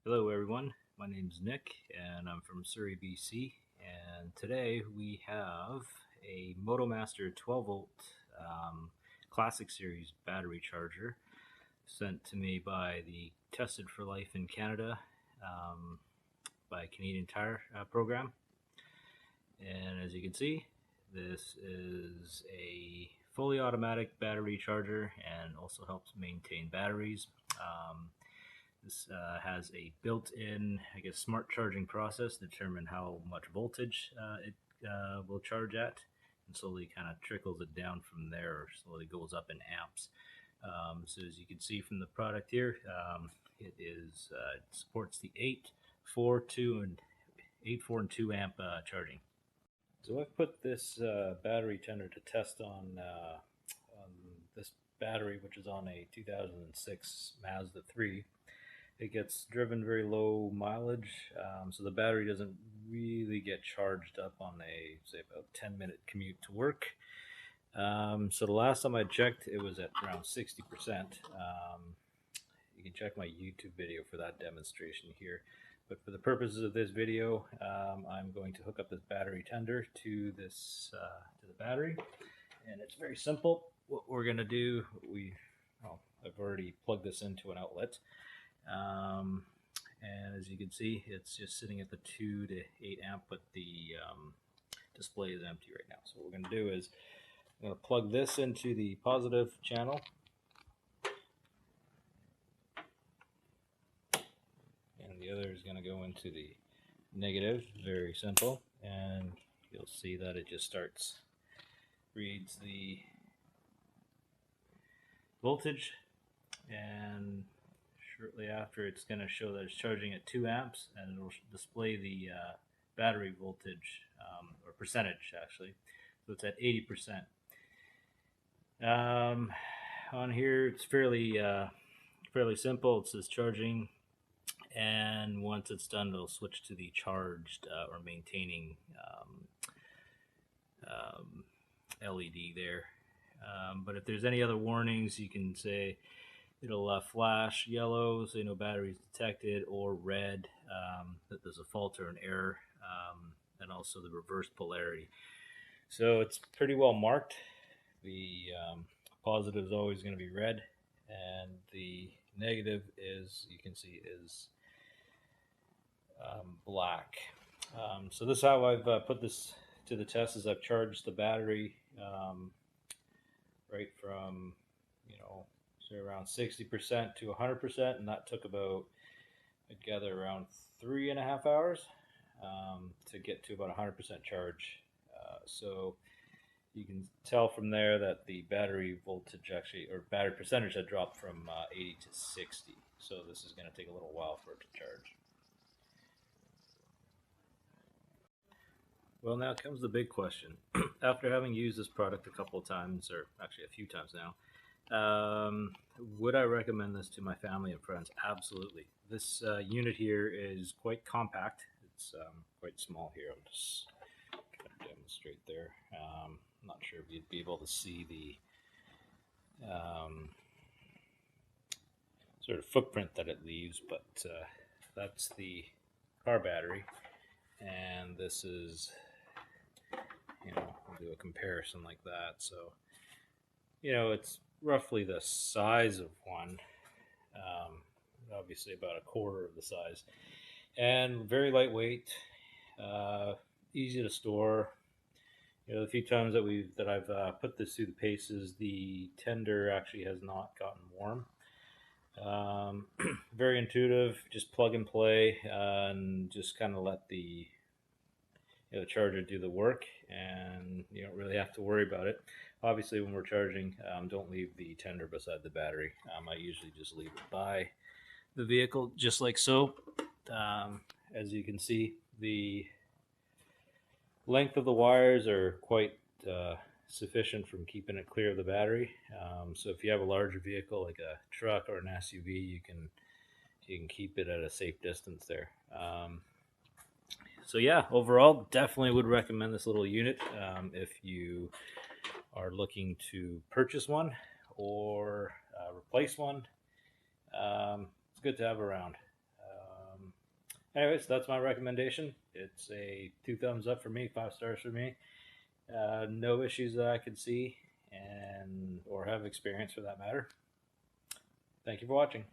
Hello everyone, my name is Nick and I'm from Surrey, BC, and today we have a MotoMaster 12 volt Classic Series battery charger sent to me by the Tested for Life in Canada by Canadian Tire program. And as you can see, this is a fully automatic battery charger and also helps maintain batteries. This has a built-in, smart charging process to determine how much voltage it will charge at, and slowly kind of trickles it down from there, or slowly goes up in amps. So as you can see from the product here, it supports the 8, 4, 2, and 8, 4, and 2 amp charging. So I've put this battery tender to test on this battery, which is on a 2006 Mazda 3. It gets driven very low mileage, so the battery doesn't really get charged up on a, say, about 10-minute commute to work. So the last time I checked, it was at around 60%. You can check my YouTube video for that demonstration here. But for the purposes of this video, I'm going to hook up this battery tender to the battery, and it's very simple. What we're going to do, I've already plugged this into an outlet. And as you can see, it's just sitting at the 2 to 8 amp, but the display is empty right now. So what we're going to do is I'm going to plug this into the positive channel, and the other is going to go into the negative. Very simple, and you'll see that it just reads the voltage, and shortly after it's going to show that it's charging at 2 amps, and it'll display the battery voltage, or percentage actually. So it's at 80%. On here it's fairly simple. It says charging, and once it's done it'll switch to the charged or maintaining LED there. But if there's any other warnings, you can say it'll flash yellow, say no batteries detected, or red, that there's a fault or an error, and also the reverse polarity. So it's pretty well marked. The positive is always going to be red, and the negative is, you can see, is black. So this is how I've put this to the test. Is I've charged the battery right from, so around 60% to 100%, and that took about, I'd gather, around 3.5 hours to get to about 100% charge. So you can tell from there that the battery voltage actually, or battery percentage, had dropped from 80 to 60. So this is going to take a little while for it to charge. Well, now comes the big question. After having used this product a couple of times, or actually a few times now, would I recommend this to my family and friends? Absolutely. This unit here is quite compact. It's quite small here. I'll just try to demonstrate there. I'm not sure if you'd be able to see the sort of footprint that it leaves, but that's the car battery, and this is, we'll do a comparison like that. So, it's roughly the size of one, obviously about a quarter of the size, and very lightweight, easy to store. The few times that I've put this through the paces, the tender actually has not gotten warm. Very intuitive. Just plug and play, and just kind of let the charger do the work, and you don't really have to worry about it. Obviously, when we're charging, don't leave the tender beside the battery. I usually just leave it by the vehicle, just like so. As you can see, the length of the wires are quite sufficient from keeping it clear of the battery. So if you have a larger vehicle like a truck or an SUV, you can keep it at a safe distance there. So yeah, overall, definitely would recommend this little unit if you are looking to purchase one or replace one. It's good to have around. Anyways, that's my recommendation. It's a 2 thumbs up for me, 5 stars for me. No issues that I could see and or have experienced for that matter. Thank you for watching.